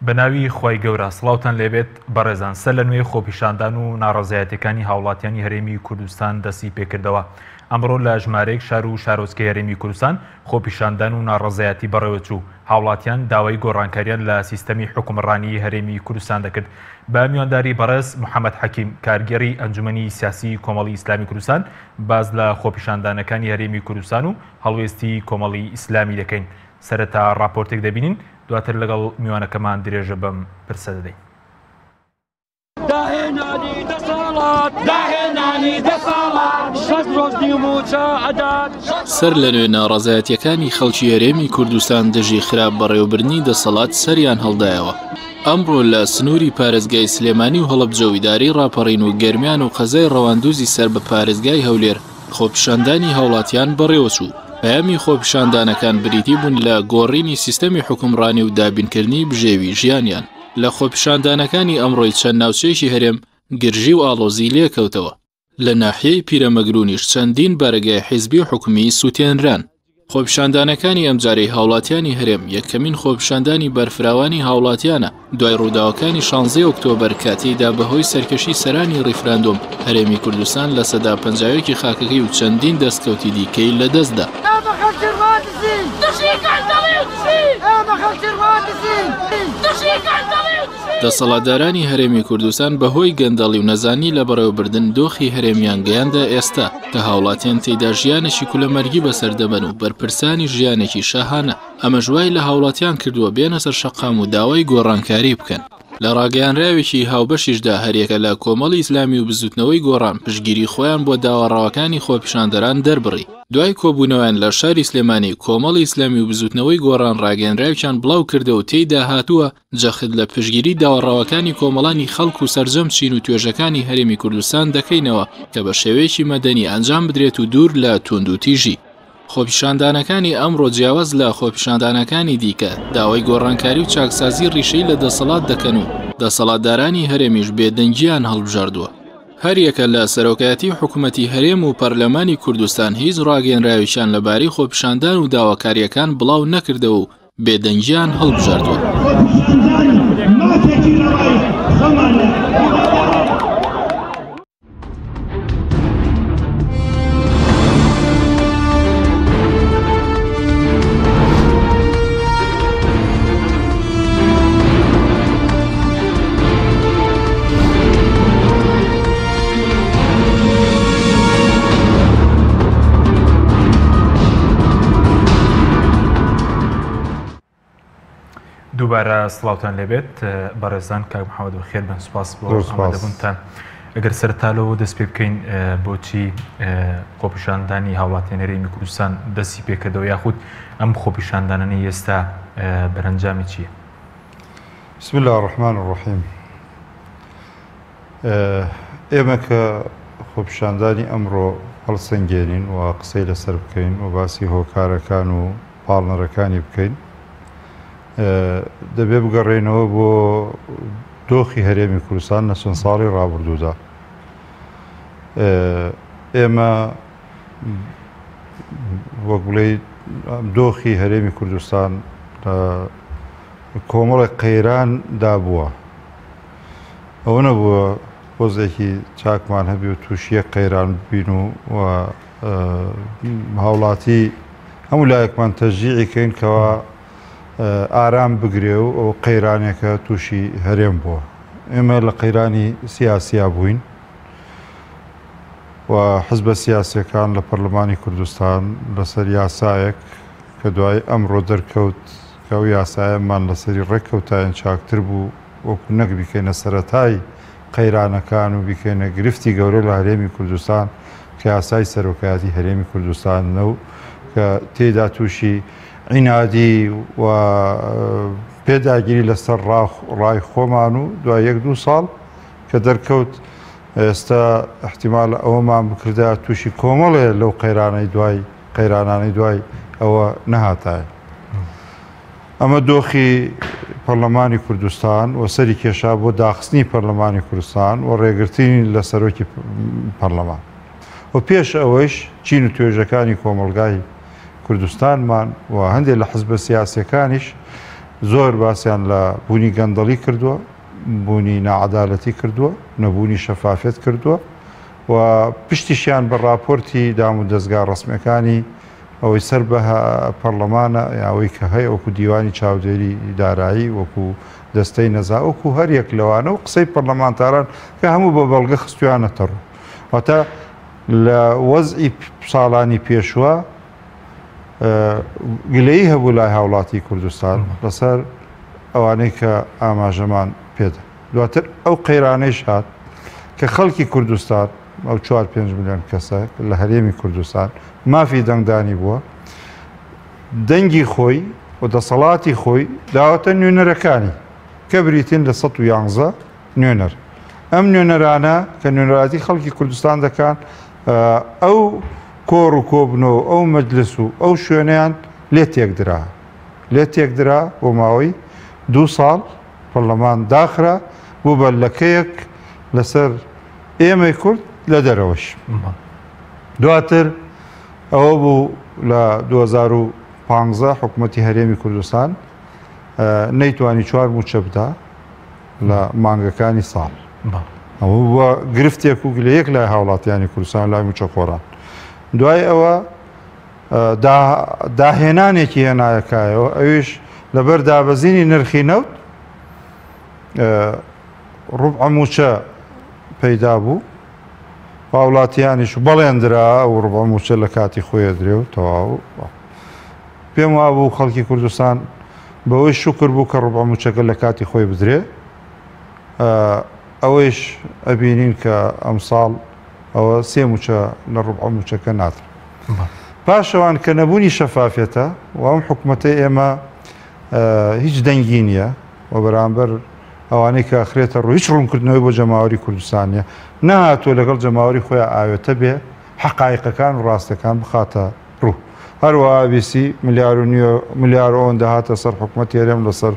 بەناوی خۆی گەورە سڵاوتان لێبێت بەڕێزان سەر لە نوێی خۆپیشاندان و ناڕەزایەتەکانی هاوڵاتیانی هەرێمی کوردستان دەستی پێکردەوە. ئەمڕۆ لە ژمارەیەک شار و شارۆچکەی هەرێمی کوردستان خۆپیشاندان و ناڕەزایەتی بەڕێوەچوو هاوڵاتیان داوای گۆڕانکاریان لە سیستەمی حکومڕانی هەرێمی کوردستان دەکرد. بە میوانداری بەڕێز محەممەد حەکیم کارگێڕی ئەنجومەنی سیاسی کۆمەڵی ئیسلامی کوردستان باز لە خۆپیشاندانەکانی هەرێمی کوردستان و هەڵوێستی کۆمەڵی ئیسلامی دەکەین. سەرەتا راپۆرتێک دەبینین، دواتر لەگەڵ میوانەکەمان درێژە بەم پرسە دەدەین. سەر لە نوێ ناڕەزایەتیەکانی خەڵکی هەرێمی کوردستان دژی خراپ بەڕێوەبردنی دەسەڵات سەریان هەڵدایەوە. ئەمڕۆ لە سنووری پارێزگای سلێمانی و هەڵەبجەویداری ڕاپەڕین و گەرمیان و قەزای ڕەواندوزی سەر بە پارێزگای هەولێر خۆپیشاندانی هاوڵاتیان بەڕێوەچوو. پەیامی خۆپیشاندانەکان بریتی بوون لە گۆڕینی سیستەمی حکومڕانی و دابینکردنی بژێوی ژیانیان. لە خۆپیشاندانەکانی ئەمڕۆی چەند ناوچەیەکی هەرێم گرژی و ئاڵۆزی لێکەوتەوە. لە ناحیەی پیرەمەگرونیش چەندین بەرەگای حیزبی و حکومی سووتێنران. خۆپیشاندانەکانی ئەمجارەی هاوڵاتیانی هەرێم یەکەمین خۆپیشاندانی بەرفراوانی هاوڵاتیانە دوای ڕووداوەکانی 16 ئۆکتۆبەر کاتێکدا بەهۆی سەرکەشی سەرانی ڕیفراندۆم هەرێمی کوردستان لە سەدا 50 خاکەکەی و چەندین دەستکەوتی دیکەی لەدەستدا. دەسەڵاتدارانی هەرێمی کوردستان بەهۆی گەندەڵی و نەزانی لە بەڕێوەبردن دۆخی هەرێمیان گەیاندا ئێستا کە هاوڵاتیان تێیدا ژیانێکی کولەمەرگی بەسەردەبەن و بەرپرسانی ژیانێکی شاهانە. ئەمە ژوای لە هاوڵاتیان کردووە بێنە سەر شەقام و داوای گۆڕانکاری بکەن. لە ڕاگەیانراوێکی هاوبەشیشدا هەریەکە لە کۆمەڵی ئیسلامی و بزوتنەوەی گۆڕان پشگیری خۆیان بۆ داوەڕاوەکانی خۆپیشاندەران دەربڕی. دوای کۆبوونەوەیان لە شاری سلێمانی کۆمەڵی ئیسلامی و بزوتنەوەی گۆڕان ڕاگەیەنراویان بڵاو کردە و تێیدا هاتووە جەخت لە پشگیری داوەڕاوەکانی کۆمەڵانی خەڵک و سەرجەم چین و توێژەکانی هەرێمی کوردستان دەکەینەوە کە بە شێوەیەکی مەدەنی ئەنجام بدرێت و دوور لە توند و تیژی. خۆپیشاندانەکانی ئەمڕۆ جیاواز لە خۆپیشاندانەکانی دیکە داوای گۆڕانکاری و چاکسازی ڕیشەی لە دەسەڵات دەکەن و دەسەڵاتدارانی هەرێمیش بێدەنگیان هەڵبژاردووە. هەریەکە لە سەرۆکایەتی حکوومەتی هەرێم و پەرلەمانی کوردستان هیچ ڕاگەیەنراویشیان لەبارەی خۆپیشاندان و داواکاریەکان بڵاو نەکردەوە و بێدەنگیان هەڵبژاردووە. دووبارە سڵاوتان لێبێت بەڕێزان کاک محەممەد بەخێر بن، سوپاس بۆ ئامادەبوونتان. ئەگەر سەرتالەوە دەست پێ بکەین بۆچی خۆپیشاندانی هاوڵاتیان هەرێمی کوردستان دەستی پێکردەوە یاخود ئەم خۆپیشاندانانەی ئێستا بەرەنجامی چییە؟ بسم الله الرحمن الرحیم. ئێمە کە خۆپیشاندانی ئەمڕۆ هەڵسەنگێنین و قسەی لەسەر بکەین و باسی هۆکارەکان و پاڵنەرەکانی بکەین، دەبێ بگەڕێنەوە بۆ دۆخی هەرێمی کوردستان لە چەند ساڵی ڕابردوودا. ئێمە وەک بڵێ دۆخی هەرێمی کوردستان کۆمەڵێک قەیران دابووە. ئەوە نەبووە پۆزێکی چاکمان هەبی و تووشیە قەیران بین و هاوڵاتی هەموو لایەکمان تەشجیعی کەین کەوا ئارام بگرێ و ئەو قەیرانێکە تووشی هەرێم بووە. ئێمە لە قەیرانی سیاسیا بووین و حزبە سیاسیەکان لە پەرلەمانی کوردستان لەسەر یاسایەک کە دوای ئەمڕۆ دەرکەوت کە ئەو یاسایەمان لەسەری ڕێککەوتایان چاکتر بوو وەکو نەک بیکەینە سەرەتای قەیرانەکان و بیکەینە گرفتی گەورە لە هەرێمی کوردستان کە یاسای سەرۆکایەتی هەرێمی کوردستانە و کە تێدا تووشی عینادی و پێداگیری لەسەر ڕای خۆمان و دوای 1-2 ساڵ کە دەرکەوت ئێستا احتیمال ئەوەمان بکردا تووشی کۆمەڵێ لەو قەیرانانەی دوای ئەوە نەهاتایە. ئەمە دۆخی پەرلەمانی کوردستان و سەری کێشا بۆ داخستنی پەرلەمانی کوردستان و ڕێگرتنی لە سەرۆکی پەرلەمان و پێش ئەوەش چین و توێژەکانی کۆمەلگای کوردستانمان و هەندێک لە حزبە سیاسیەکانیش زۆر باسییان لە بوونی گەندەڵی کردووە، بوونی نەعەدالەتی کردووە، نەبوونی شەفافێت کردووە و پشتیشیان بە راپۆرتی دام و دەستگا ڕسمیەکانی ئەوەی سەر بە پەرلەمانە یاوەی کە هەیە وەکو دیوانی چاودێری دارایی وەکو دەستەی نەزا وەکو هەر یەک لەوانە و قسەی پەرلەمانتاران کە هەموو بە بەڵگە خستویانەتە ڕوو. واتە لە وەزئی ساڵانی پێشوە گلەیی هەبوو لای هاوڵاتی کوردستان لەسەر ئەوانەی کە ئاماژەمان پێدا. دواتر ئەو قەیرانەیش هات کە خەڵکی کوردستان ئەو 4-5 ملیۆن کەسێک لە هەرێمی کوردستان مافی دەنگدانی بووە، دەنگی خۆی و دەسەڵاتی خۆی داوەتە نوێنەرەکانی کە بریتین لە 111 نوێنەر. ئەم نوێنەرانە کە نوێنەراتی خەڵکی کوردستان دەکەن ئەو کۆڕ و کۆبنەوە ئەو مەجلس و ئەو شوێنیان لێ تێکدرا بۆ ماوەی 2 ساڵ پەرلەمان داخرا بوو بە لەکەیەک لەسەر ئێمەی کورد لە دەرەوەش. دواتر ئەوە بوو لە 2015 حکوومەتی هەرێمی کوردستان نەیتوانی 4 موچە بدا لە مانگەکانی ساڵ. ئەوە بووە گرفتێک و گلەیەک لای هاوڵاتیانی کوردستان لای موچە خۆران. دوای ئەوە داهێنانێکی هێنایەکایەوە ئەویش لەبەر دابەزینی نرخی نەوت ڕوبع موچە پەیدا بوو هاوڵاتیانیش بەڵێندرا و ڕوبع موچە لە کاتی خۆیە درێ و تەواو. پێم وابوو خەڵکی کوردستان بەوەی شکر بوو کە ڕوبع موچەکە لە کاتی خۆی بدرێ. ئەوەیش ئەبینین کە ئەمساڵ ئەوە 3 موچە لە ڕوبع موچەکە ناتر. پاشەوان کە نەبوونی شەفافێتە و ئەم حکوومەتە ئێمە هیچ دەنگی نییە و بەرامبەر ئەوانەی کە ئەخرێتە ڕوو هیچ ڕوونکردنەوەی بۆ جەماوەری کوردستانیە نەهاتووە لەگەڵ جەماوەری خۆیان ئاوێتە بێ حەقایقەکان و ڕاستەکان بخاتە ڕوو. هەروەها بیسی ملیار ئەوەن دەهاتە سەر حکوومەتی هەرێم لەسەر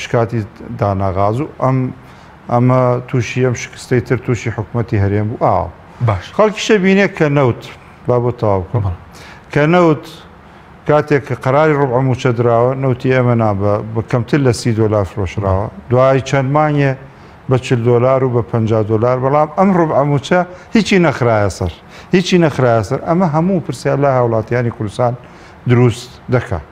شکاتی داناغاز و ئەمە تووشی ئەم شکستەی تر تووشی حکوومەتی هەرێم بوو. باش خەڵکیشە بینێت کە نەوت با بۆ تەواو بکەم کە نەوت کاتێک کە قەراری ڕوبع موچە دراوە نەوتی ئێمە بە کەمتر لە $30 فرۆشراوە، دوای چەند مانگێ بە $40 و بە $50، بەڵام ئەم ڕوبع موچە هیچی نەخرایە سەر. ئەمە هەموو پرسیار لای هاوڵاتیانی کوردستان دروست دەکات.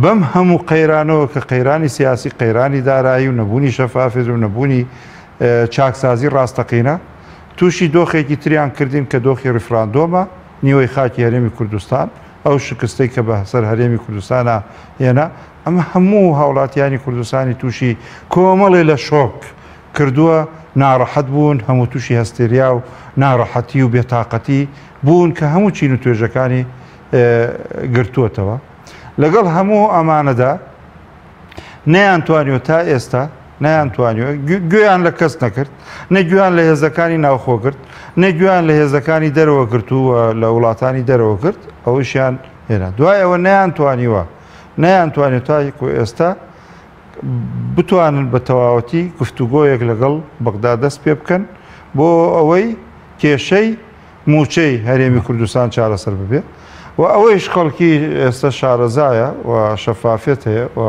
بەم هەموو قەیرانەوە کە قەیرانی سیاسی، قەیرانی دارایی و نەبوونی شەفافێت و نەبوونی چاکسازی ڕاستەقینە تووشی دۆخێکی تریان کردین کە دۆخی ڕیفراندۆمە نیوەی خاکی هەرێمی کوردستان، ئەو شکستەی کە بە سەر هەرێمی کوردستانە هێنا. ئەمە هەموو هاوڵاتیانی کوردستانی تووشی کۆمەڵێ لە شۆک کردووە، ناڕەحەت بوون، هەموو تووشی هەستێریا و ناڕەحەتی و بێتاقەتی بوون کە هەموو چین و توێژەکانی گرتووەتەوە. لەگەڵ هەموو ئەمانەدا نەیانتوانیوە تا ئێستا نەیانتوانیوە گوێیان لە کەس نەکرد، نەگویان لە هێزەکانی ناوخۆ کرد، نەگویان لە هێزەکانی دەرەوە کرد و لە وڵاتانی دەرەوە کرد، ئەوەشیان هێنا. دوای ئەوە نەیانتوانیوە تاکو ئێستا بتوانن بە تەواوەتی گفتوگۆیەک لەگەڵ بەغدا دەست پێ بکەن بۆ ئەوەی کێشەی موچەی هەرێمی کوردستان چارەسەر ببێ و ئەوەیش خەڵکی ئێستا شارەزایە و شەفافێت هەیە و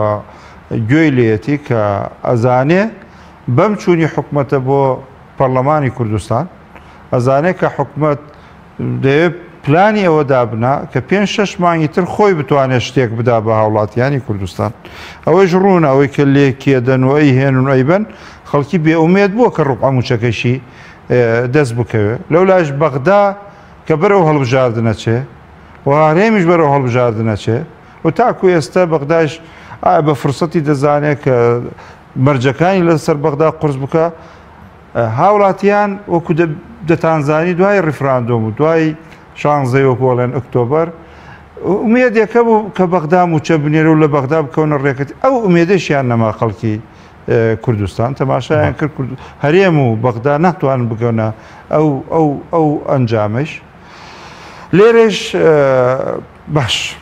گوێی لێتی کە ئەزانێ بەم چوونی حکوومەتە بۆ پەرلەمانی کوردستان، ئەزانێ کە حکوومەت دەوێت پلانی ئەوە دابنا کە 5-6 مانگی تر خۆی بتوانێت شتێک بدا بە هاوڵاتیانی کوردستان. ئەوەی ڕوونە ئەوەی کە لێ کێدەن و ئەی هێن و ئەیبەن خەڵکی بێئومێد بووە کە ڕوبع موچەکەشی دەست بکەوێ. لەو لاش بەغدا کە بەرەو هەڵبژاردنەچێ و هەرێمیش بەرەو هەڵبژاردنەچێ و تاکو ئێستا بەغداش بە فرسەتی دەزانێت کە مەرجەکانی لەسەر بەغدا قورس بکە. هاوڵاتیان وەکو دەتانزانی دوای ڕیفراندۆم و دوای 16 وەکوڵێن ئۆکتۆبەر ئومێدێکە بوو کە بەغدا موچە بنێرە و لە بەغدا بکەونە ڕێکەتی. ئەو ئومێدەشیان نەما خەڵکی کوردستان تەماشایان کرد هەرێم و بەغدا ناتوانن بگەونە ئەو ئەنجامش. لێرەش باش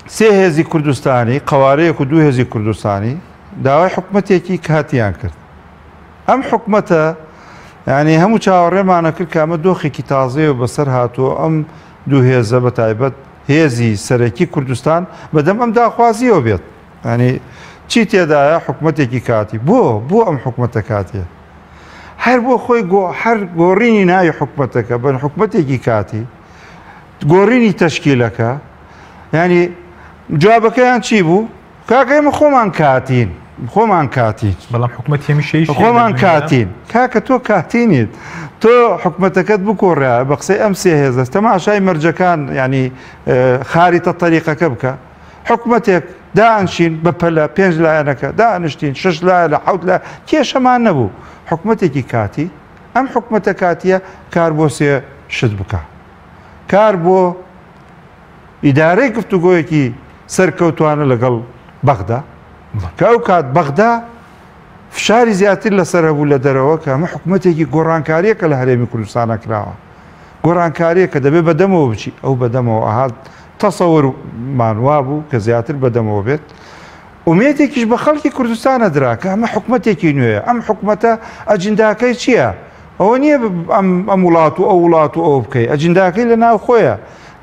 3 هێزی کوردستانی قەوارەیەک و 2 هێزی کوردستانی داوای حکوومەتێکی کاتیان کرد. ئەم حکوومەتە یعنی هەموو چاوەڕێمانە کرد کە ئەمە دۆخێکی تازەیە و بەسەر هاتووە ئەم 2 هێزە بە تایبەت هێزی سەرەکی کوردستان بەدەم ئەم داخوازیەوە بێت ینی چی تێدایە حکوومەتێکی کاتی بۆ ئەم حکوومەتە کاتیە هەر بۆ خۆی هەر گۆڕینی ناوی حکوومەتەکە بەن حکوومەتێکی کاتی گۆڕینی تەشکیلەکە ینی جوابەکەیان چی بوو کاکە ئێمە خۆمان کاتین بەڵام حکوومەت هەمیشەی خۆمان کاتین کاکە تۆ کاتینیت تۆ حکوومەتەکەت بکۆڕە بە قسەی ئەم سێ هێزە تەماشای مەرجەکان ینی خاریتە تەریقەکە بکە حکوومەتێک دانشین بە پەلە 5 لایەنەکە دانیشتین 6 لایە لە 7 لە کێشەمان نەبوو حکوومەتێکی کاتی ئەم حکوومەتە کاتیە کار بۆ سێ شت بکە کار بۆ ئیدارەی گفتوگۆیەکی سەرکەوتوانە لەگەڵ بەغدا کە ئەو کات بەغدا فشاری زیاتر لەسەر هەبوو لە دەرەوە کە ئەمە حکوومەتێکی گۆڕانکاریەکە لە هەرێمی کوردستانە کراوە گۆڕانکاریەکە دەبێت بەدەمەوە بچی ئەو بەدەمەوە ئاهات تەسەوورمان وا بوو کە زیاتر بەدەمەوە بێت ومێتێکیش بە خەڵکی کوردستانە دراکە ئەمە حکوومەتێکی نوێیە ئەم حکوومەتە ئەجنداکەی چییە؟ ئەوە نییە ئەم وڵات و ئەو وڵات و ئەو بکەی ئەجنداکەی لە ناو خۆیە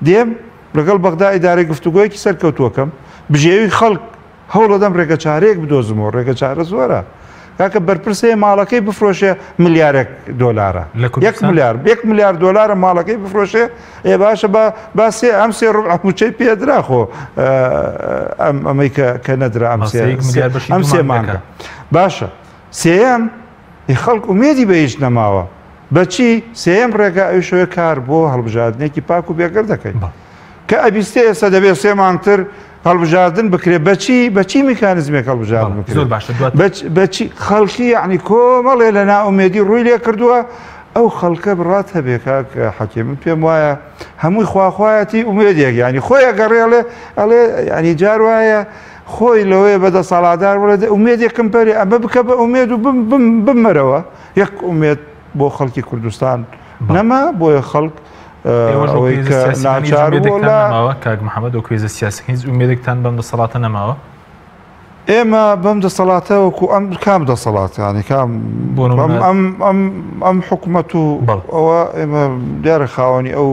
دێم لەگەڵ بەغدا ئیدارەی گفتوگۆیەکی سەرکەوتووەکەم بژێوی خەڵک هەوڵ دەدەم ڕێگە چارەیەک بدۆزمەوە ڕێگە چارە زۆرە کاکە بەرپرسەیە ماڵەکەی بفرۆشێ ملیارێک دۆلارە 1 ملیار دۆلارە ماڵەکەی بفرۆشێ ئێ باشە باسی ئەم سێ ڕوبعموچەی پێدرا خۆ ئەمەی کە نەدرا ئەم سێ مانگە باشە سێەم خەڵک ومێدی بە هیچ نەماوە بەچی سێەم ڕێگە ئەوشەوە کار بۆ هەڵبژاردنێکی پاک و بێگەر دەکەین کە ئەبیستێ ئێستا دەبێت 3 مانگتر هەڵبژاردن بکرێ بەچی میکانزمێک هەڵبژاردن بکرێت خەڵکی یعنی کۆمەڵێ لە ناومێدی ڕووی لێ کردووە ئەو خەڵکە بڕات هەبێ کاکە حەکیم من پێم وایە هەمووی خواخوایەتی ئومێدێک ینی خۆی گەڕێڵێ ئەڵێ ینی جار وایە خۆی لەوەیە بەدە ساڵادار وڵێ ئومێدێکم پەری ئەمە بکە بە ئومێد و بمەرەوە یەک ئومێد بۆ خەڵکی کوردستان نەما بۆیە خەڵک کاک محەممەد و کوێزە سیاسی هیچ ئومێدێکتان بەم دەسەڵاتە نەماوە ئێمە بەم دەسەڵاتە وەکو ئەم کام دەسەڵات ینی کام ئەم حکوومەت و ئەوە ئێمە دیارە خاوەنی ئەو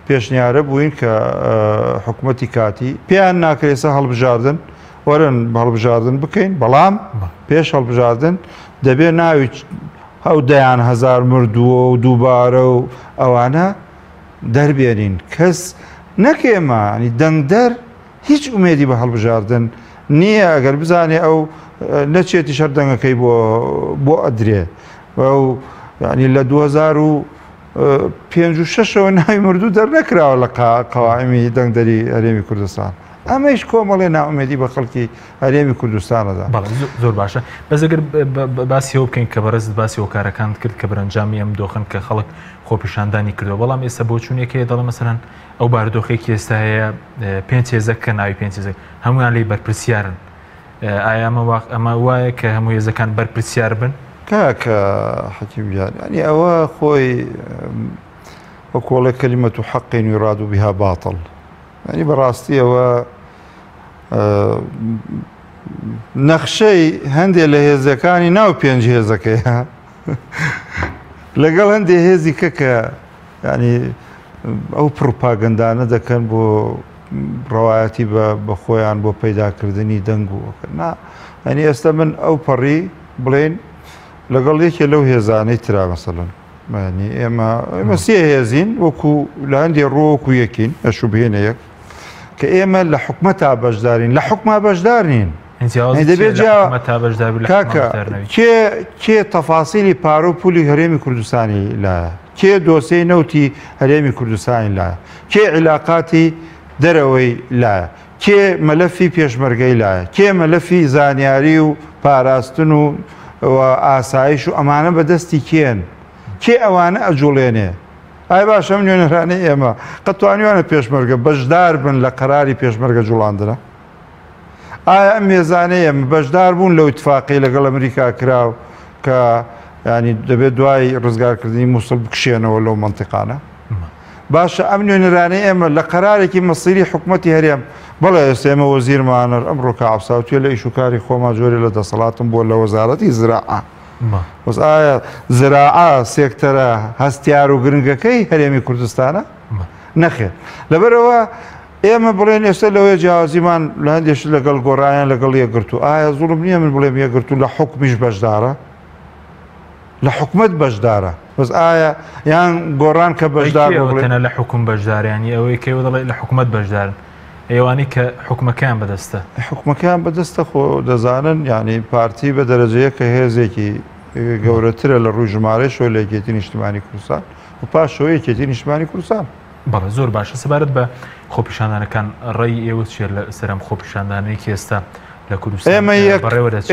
پێشنیارە بووین کە حکوومەتی کاتی پێیان ناکرێسە هەڵبژاردن وەرن هەڵبژاردن بکەین بەڵام پێش هەڵبژاردن دەبێت ناوی ئەو دەیان هەزار مردووە و دووبارە و ئەوانە دەربێنین کەس نەکێمە ینی دەنگدەر هیچ ئومێدی بە هەڵبژاردن نییە ئەگەر بزانێ ئەو نەچێتی شەردەنگەکەی بۆ ئەدرێ ئەو ینی لە 2056ەوە ناوی مردوو دەرنەکراوە لە قەوائمی دەنگدەری هەرێمی کوردستان ئەمەش کۆمەڵێ ناومێدی بە خەڵکی هەرێمی کوردستانەدا زۆر باشە بەزەگەر باسیەوە بکەین کە بەڕێزت باسی هۆکارەکان کرد کە بەرەنجامی ئەم دۆخن کە خەڵک خۆپیشاندانی کردەوە بەڵام ئێستا بۆ چوونێکەیە دەڵێ مەسەرەن ئەو بارودۆخێکی ئێستا هەیە 5 هێزەک کە ناوی 5 هێزەک هەمویان لێی بەرپرسیارن ئایا ئەمە وایە کە هەموو هێزەکان بەرپرسیار بن کاکە حەکیمیان ینی ئەوە خۆی وەکۆڵێ کەلیمەت و حەقین یوراد بها باطل ینی بەڕاستی ئەوە نەخشەی هەندێک لە هێزەکانی ناو 5 هێزەکەیە لەگەڵ هەندێک هێزی کە ینی ئەو پروپاگەندانە دەکەن بۆ ڕەوایەتی بە خۆیان بۆ پەیداکردنی دەنگ و ینی ئێستا من ئەو پەڕی بڵێن لەگەڵ یەکێ لەو هێزانەی ترا مەسەڵەن ئێمە سێ هێزین وەکو لە هەندێک ڕۆوەکو یەکین ئەشوبهێنە یەک کە ئێمە لە حکومەتا بەشدارین لە حکوما بەشدار نین کێ تەفاسیلی پارە و پولی هەرێمی کوردستانی لایە کێ دۆسەی نەوتی هەرێمی کوردستانی لایە کێ عیلاقاتی دەرەوەی لایە کێ مەلەفی پێشمەرگەی لایە کێ مەلەفی زانیاری و پاراستن و ئاسایش و ئەمانە بەدەستی کێن کێ ئەوانە ئەجوڵێنێ ئای باشە ئەم نوێنەرانەی ئێمە قەتوانیوانە پێشمەرگە بەشدار بن لە قەراری پێشمەرگە جوڵاندنە ئایا ئەم مێزانەیە بەشدار بوون لەو اتفاقی لەگەڵ ئەمریکا کراو کە ینی دەبێت دوای ڕزگارکردنی مووسڵ بکشێنەوە لەو منتیقانە باشە ئەم نوێنەرانەی ئێمە لە قەرارێکی مەسیری حکوومەتی هەرێم بەڵێ ئێستا ئێمە وەزیرمانە ئەمڕۆ کەعەبسا توێ لە ئیشوکاری خۆمان جۆرێ لە دەسەڵاتم بۆ لە وەزارەتی زراعە وەس ئایا زراعە سێکتەرە هەستیار و گرنگەکەی هەرێمی کوردستانە نەخێر لەبەرەوە ئێمە بڵێن ئێستا لەوەی جیاوازیمان لە هەندێش لەگەڵ گۆڕایان لەگەڵ یەکگرتو ئایا زوڵم نییە من بڵێم یەکگرتو لە حکمیش بەشدارە لە حکومت بەشدارە بەس ئایا یان گۆڕان کە بەشدار بڵێنە لە حکوم بەشداریانی ئەوەی کەوە دەڵێ لە حکومت بەشدارن ئێوانی کە حکومەکان بەدەستە حکومەکان بەدەستە خۆ دەزانن یعنی پارتی بە دەرەجەیە کە هێزێکی گەورەترە لە ڕووی ژمارە شۆ لە یەکێتی نیشتیمانی کوردستان و پاش شۆ یەکێتی نیشتیمانی کوردستان بەڵێ زۆر باشە سەبارەت بە خۆپیشاندانەکان ڕێی ئێوە چێ لە سەرم خۆپیشاندانەیەکی ئێستا لە کوردستان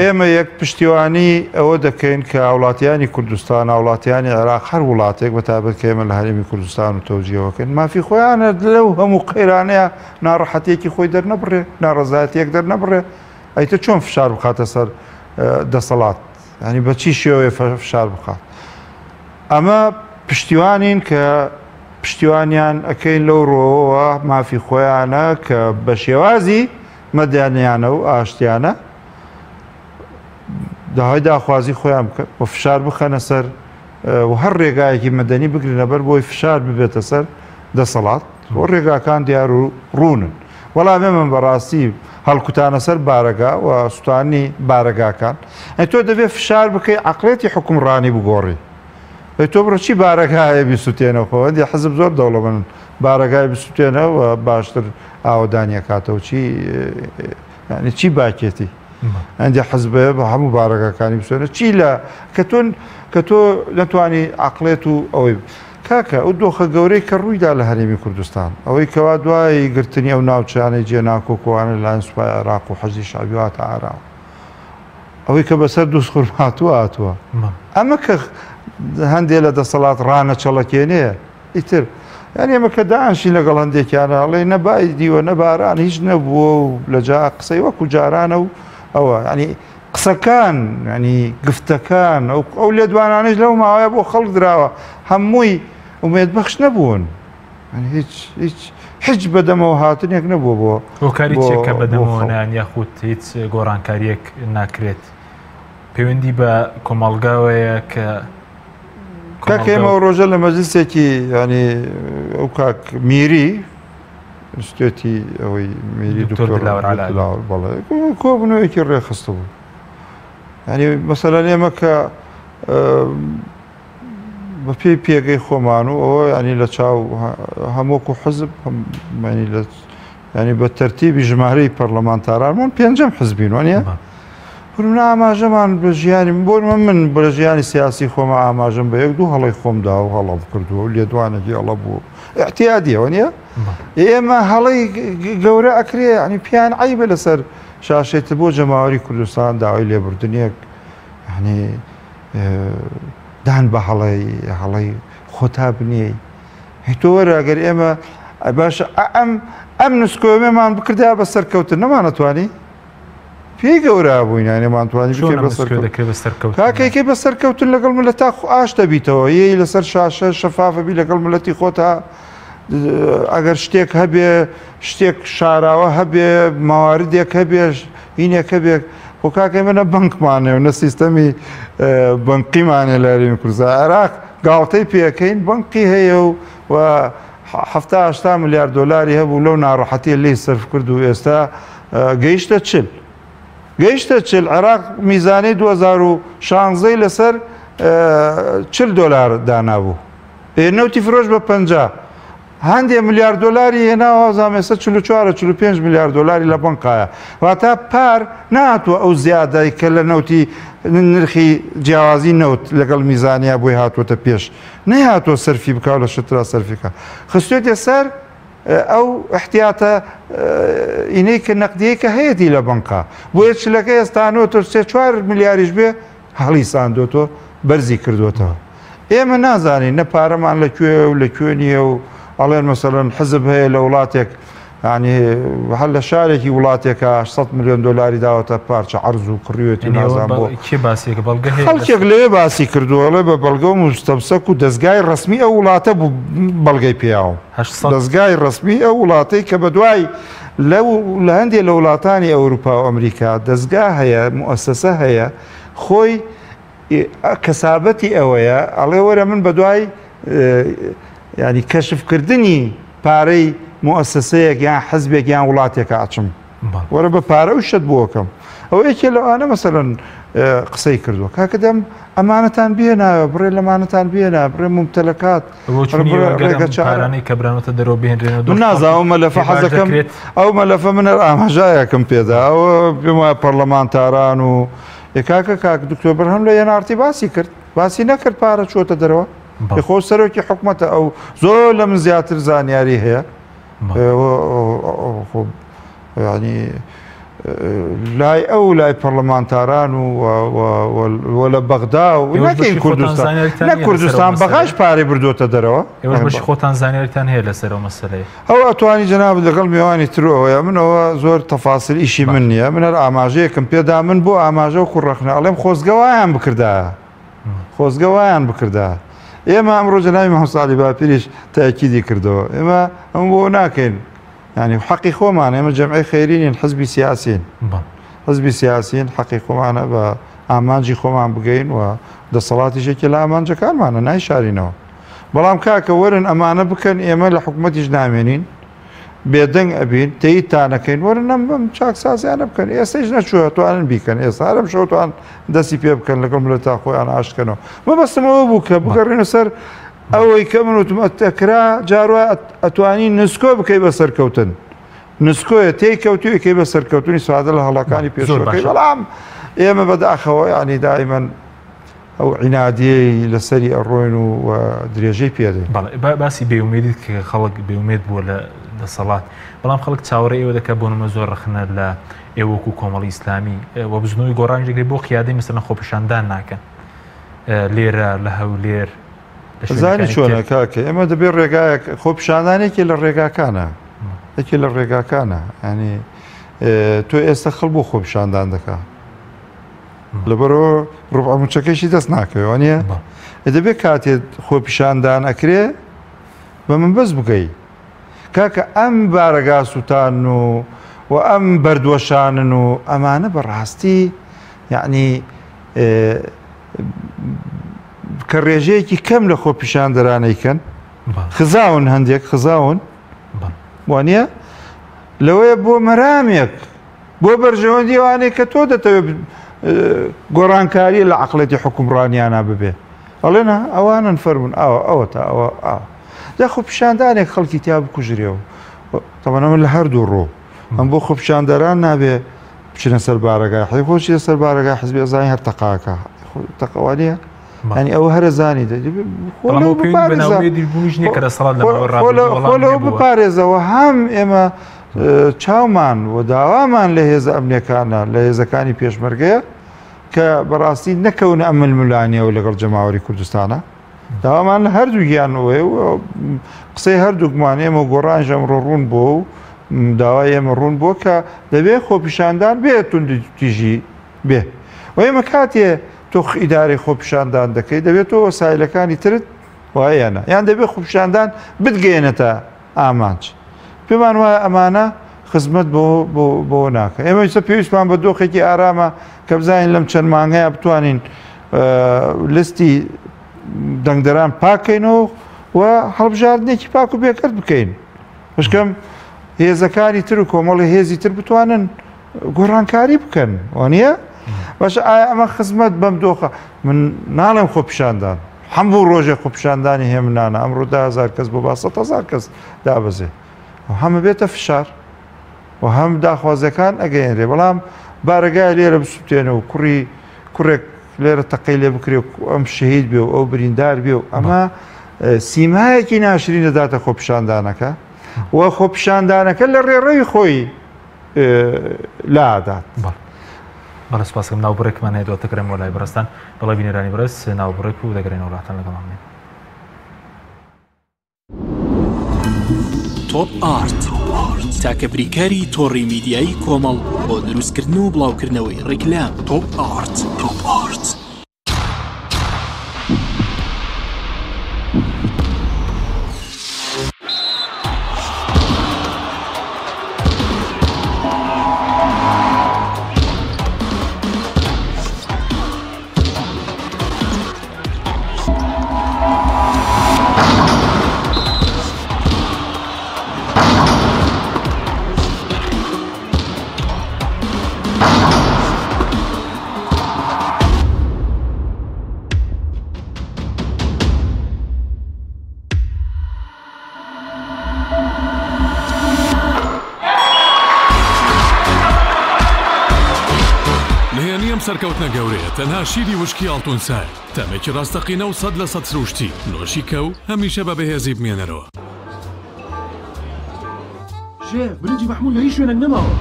ئێمە یەک پشتیوانی ئەوە دەکەین کە وڵاتیانی کوردستان وڵاتیانی عێراق هەر وڵاتێک بەتابەت کە ئێمە لە هەرێمی کوردستان و تەوجیهەوەکەن مافی خۆیانە لەو هەموو قەیرانەیە ناڕەحەتێکی خۆی دەرنەبڕێ ناڕەزایەتیەک دەرنەبڕێ ئەیتە چۆن فشار بخاتە سەر دەسەڵات ینی بە چی شێوەیە فشار بخات ئەمە پشتیوانین کە پشتیوانیان ئەەکەین لەو ڕۆوە مافی خۆیانە کە بە شێوازی مەدیانیانە و ئاشتیانە داهای داخوازی خۆیان بکە و فشار بخەنە سەر و هەر ڕێگایەکی مەدەنی بگرنە بەر بۆی فشار ببێتە سەر دەسەڵات بۆ ڕێگاکان دیار و ڕوونن وەڵام ئێمە بەڕاستی هەڵکوتانە سەر بارەگا و سوستانی بارەگاکان تۆ دەبێت فشار بکەی عەقڵێتی حکومڕانی بگۆڕی تۆ بڕۆ چی بارەگایە بیسووتێنەوە خۆ ئەندی حەزب زۆر دەوڵەمەند بارەگای بسووتێنەوە و باشتر ئاوەدانیە کاتەوە چی باکێتی ئەندی حەزبەیە بە هەموو بارەگاکانی بسوێنە چی لە کە تۆ نەتوانی عەقڵێت و ئەوەی کاکە ئەو دۆخە گەورەی کە ڕوویدا لە هەرێمی کوردستان ئەوەی کەوا دوای گرتنی ئەو ناوچانەی جێناکۆکۆوانە لایەن سوپای عێراق و حەزی شعبی هاتە ئاراوە ئەوەی کە بەسەر دووسخور هاتووە ئەمە کە هەندێک لە دەسەڵات ڕانە چەڵەکێنەیە ئیتر یعنی ئێمە کە داعشی لەگەڵ هەندێکیانە ئەڵێ نەبای دیوە نەباران هیچ نەبووە و لەجا قسەی وەکو جارانە و ئەوە ینی قسەکان ینی گفتەکان ئەو لێدوانانش لەو ماوەیە بۆ خەڵک درراوە هەمووی ئومێدبەخش نەبوون هیچ بەدەمەوە هاتنێک نەبووە بۆ هۆکاری چێکە بەدەمەوەیان یاخود هیچ گۆڕانکاریەک ناکرێت پەیوەندی بە کۆمەڵگاوەیە کە کاکەمە ڕۆژە لە مەجلیسێکی ینی ئەو کاک میری شتێتی ئەوەی میری دکتۆر کۆبنەوەیەکی ڕێخستە بوو ینی مەسەلەن ئێمە کە بە پێی پێگەی خۆمان و ئەوە ینی لە چاو هەمووەکو حزب ینی بە تەرتیبی ژمارەی پەرلەمانتارانمان پێنجەم حزبین وانە من ئاماژەمان بە ژیانی بۆ من بە ژیانی سیاسی خۆمە ئاماژەم بە یەک دوو هەڵی خۆمدا و هەڵام کردووە و لێدوانێکی ئەڵە بوو احتیادیەوە نییە ئێمە هەڵی گەورە ئەکرێ ینی پیان عیبە لەسەر شاشێتە بۆ جەماوەری کوردستان داوای لێبوردنیەک ینی دان بە هەڵی خۆتا بنیەی تۆ وەرە ئەگەر ئێمە باشە ئەم نسکۆمێمان بکردا بە سەرکەوتن نەمانەتوانی پێی گەورە بووین نێمانتوانی کاکەیکەی بە سەرکەوتن لەگەڵ ملەت تا ئاش دەبیتەوە یەی لەسەر شاشە شەفافەبی لەگەڵ ملەتی خۆتا ئەگەر شتێک هەبێ شتێک شاراوە هەبێ ماواردێک هەبێ هینێک هەبێ خۆ کاکەی منە بنکمانێ و نە سیستەمی بنقیمانێ لە هەرێمی کوردستان عێراق گاڵتەی پێەکەین بنقی هەیە و 70-80 ملیار دۆلاری هەبوو لەو ناڕەحەتیە لێی سەرف کرد و ئێستا گەیشتە چل عێراق میزانەی 2016 لەسەر 40 دۆلار دانابوو نەوتی فرۆش بە 50 هەندێک ملیار دۆلاری هێناوە زامێستا 44-45 ملیار دۆلاری لە بنکایە واتە پار نهاتووە ئەو زیادای کە لە نەوتی نرخی جیاوازی نەوت لەگەڵ میزانیا بۆی هاتووەتە پێش نەهاتوە سەرفی بکاو لە شترا سەرفیکە خستوێتە سەر ئەو احتیاتە ئینەی کە نەقدیەی کە هەیەی لە بنکە بۆیە چلەکە ئێستانەوە 3-4 ملیاریش بێ هەڵی ساندۆتەوە بەرزی کردوێتەوە ئێمە نازانین نە پارەمان لەکوێ و لەکوێ نییە و ئەڵێن مەسەڵەن حزب هەیە لە وڵاتێک ینی هەر لە شارێکی وڵاتێکە 100 میلیۆن دۆلاری داوەتە پارچە عەرز و کڕیوێتی نازان بۆ خەڵکێک لەوێ باسی کردووەڵێ بە بەڵگە و مستەمسەک و دەستگای ڕسمی ئەو وڵاتە بوو بەڵگەی پیاوە دەستگای ڕسمی ئەو وڵاتەی کە بە دوای لە هەندێک لە وڵاتانی ئەوروپا و ئەمریکا دەستگا هەیە موسسە هەیە خۆی کەسابەتی ئەوەیە ئەڵێ وەرە من بە دوای ینی کەشفکردنی پارەی مؤسسەیەک یان حەزبێک یان وڵاتێک ئاچم وەرە بە پارە و شت بۆکەم ئەو یەکێ لەوانە مەسەڵەن قسەی کردووە کاکە دەم ئەمانەتان بێناوە بڕێ لەمانەتان بێنە بڕێ ممتەلەکات پارانەی کە برانەوە دەرەوە بهێنرێنەوە نازاوە مەلەفە حەزەکەم ئەو مەلەفە منە ئاماژایەکەم پێدا ئەوە بێمە پەرلەمانتاران و کاکە کاک دکتۆر بەرهەم لە یەنارتی باسی کرد باسی نەکرد پارە چۆتە دەرەوە خۆ سەرۆکی حکوومەتە ئەو زۆر لە من زیاتر زانیاری هەیە ینی لای ئەو لای پەرلەمانتاران و لە بەغدا و نەکەین کوردستان نە کوردستان بەغاش پارەی بردوۆتە دەرەوە ئێوە بەشی خۆتان زانیاریتان هەیە لەسەرەوە مەسەلەیە ئەو ئەتوانی جەناب لەگەڵ میوانی ترەوەیە منەوە زۆر تەفاسیل ئیشی من نییە من هەر ئاماژەیەکم پێدا من بۆ ئاماژە و کوڕەخنە ئەڵێم خۆزگەوایان بکردایە خۆزگەوایان بکردایە ئێمە ئەمڕۆ جەنابی مەحمەد باپیریش تاکیدی کردەوە ئێمە ئەم بۆ ناکەین يعني حقي خومان اما جمعيه خيرين حزبي سياسيين حزبي سياسيين حقي خومان بامانجي خومان بقين وده صلاتي شكل امانجا كان معنا ناي شارينه بلام كاكا ورن امانه بكن ايما لحكومتي جنامينين بيدن ابين تيتانا كاين ورن شاك ساسي انا بكن يستجنا شو تو ان بيكن يسارم شو تو ان دسي بي بكن لكم لتا اخوي انا عشكنو ما بس ما بكرين سر ئەوەی کە من وتمەتەکرا جاروا ئەتوانی نسکۆ بکەی بە سەرکەوتن نسکۆیە تێی کەوتوی کەی بە سەرکەوتنی سوادە لە هەڵەکانی پێشەکەی بەڵام ئێمە بەداخەوە ینی دائیمەن ئەو عینادیەی لەسەری ئەڕۆین و درێژەی پێدەین باسی بێومێدیت کە خەڵک بێومێد بووە لە دەسەڵات بەڵام خەڵک چاوەڕێ ئێوە دەکات بۆ نمە زۆر ڕخنە لە ئێوەکو کۆمەڵی ئیسلامی وە بزنەوەی گۆڕانێکی بۆ قیادەی مەسەلەن خۆپیشاندان ناکەن لێرە لە هەولێر زانی چۆنە کاکە ئێمە دەبێت ڕێگایەک خۆپیشاندانێکی لە ڕێگاکانە یەکی لە ڕێگاکانە ینی تۆ ئێستا خەڵ بۆ خۆپیشاندان دەکا لەبەرەوە ڕوبعموچەکەیشی دەست ناکەوە نییە دەبێت کاتێت خۆپیشاندان ئەکرێ بە من بەس بگەی کاکە ئەم بارەگا سووتان و ئەم بەردوەشانن و ئەمانە بەڕاستی یعنی کە ڕێژەیەکی کەم لە خۆپیشاندەرانەیکەن خزاون هەندێک خزاون وانە لەوەیە بۆ مەرامێک بۆ بەرژەوەندی ئەوانەیە کە تۆ دەتەوێت گۆڕانکاری لە عەقڵەتی حکومڕانیانە ببێ ئەڵێنە ئەوانن فەرمون ئەوە تا ئەوە دا خۆپیشاندانێک خەڵکی تیا بکوژرێەوە تەمەنە من لە هەردوو ڕۆ ئەم بۆ خۆپیشاندەران نابێ بچنە سەر بارەگای حەزب خۆشی لەسەر بارەگای حەزبی ئەزانی هەر تەقاکە تەقەوانە ینی ئەوە هەرە زانی خۆلەوە بپارێزەوە هەم ئێمە چاومان و داوامان لە هێزە ئەمنیەکانە لە هێزەکانی پێشمەرگەیە کە بەڕاستی نەکەونە ئەم ملمولانیەوە لەگەڵ جەماوەری کوردستانە داوامان لە هەردوو گیانەوەی قسەی هەردووکمان ئێمە گۆڕانژ ئەمڕۆ ڕوون بۆ و داوای ئێمە ڕوون بۆ کە دەبێت خۆپیشاندان بێت توندیژی بێ و ئێمە کاتێ تۆ ئیدارەی خۆپیشاندان دەکەی دەبێت تۆ وەسایلەکانی ترت وایەنە یان دەبێت خۆپیشاندان بتگەێنێتە ئامانج پێمان وایە ئەمانە خزمەت بۆ ناکە ئێمە پێویستمان بە دۆخێکی ئارامە کە بزانین لەم چەند مانگەیە بتوانین لستی دەنگدەران پاکەینەوە و هەڵبژاردنێکی پاک و بێکرد بکەین بشکەم هێزەکانی تر و کۆمەڵی هێزی تر بتوانن گۆڕانکاری بکەن وانە باش ئایا ئەمە خزمەت بەم دۆخە من ناڵێم خۆپیشاندان هەموو ڕۆژێک خۆپیشاندانی هێمنانە ئەمڕۆ 10,000 کەس بۆ 100,000 کەس دابەزێ هەمە بێتە فشار و هەم داخوازەکان ئەگەیەنرێ بەڵام بارەگای لێرە بسووتێنە و کوڕێک لێرە تەقەی لێ بکرێ ئەم شەهید بێ و ئەو بریندار بێ و ئەمە سیمایەکی ناشرین دەداتە خۆپیشاندانەکە و خۆپیشاندانەکە لە ڕێڕەوی خۆی لادات بەڵە سپاسکەم ناوبڕێکمان هەیە دواتەکەرم وەلای بەڕستان بەڵێ بینێرانی بەرز ناوبڕێک و دەگەڕێن وڵاتان لەگەڵامێن تۆپ ئارت تاکە بریکاری تۆڕی میدیایی کۆمەڵ بۆ دروستکردن و بڵاوکردنەوەی ڕیکلام تۆپ ئارت سەرکەوتنە گەورەیە تەنها شیری وشکی ئاڵتونسای تەمێکی ڕاستەقینە و 100% سروشتی نۆشی کەو هەمیشە بە بەهێزی بمێنەرەوە. شێف برنجی مەحموود لە هیچ شوێنێک نەماوە.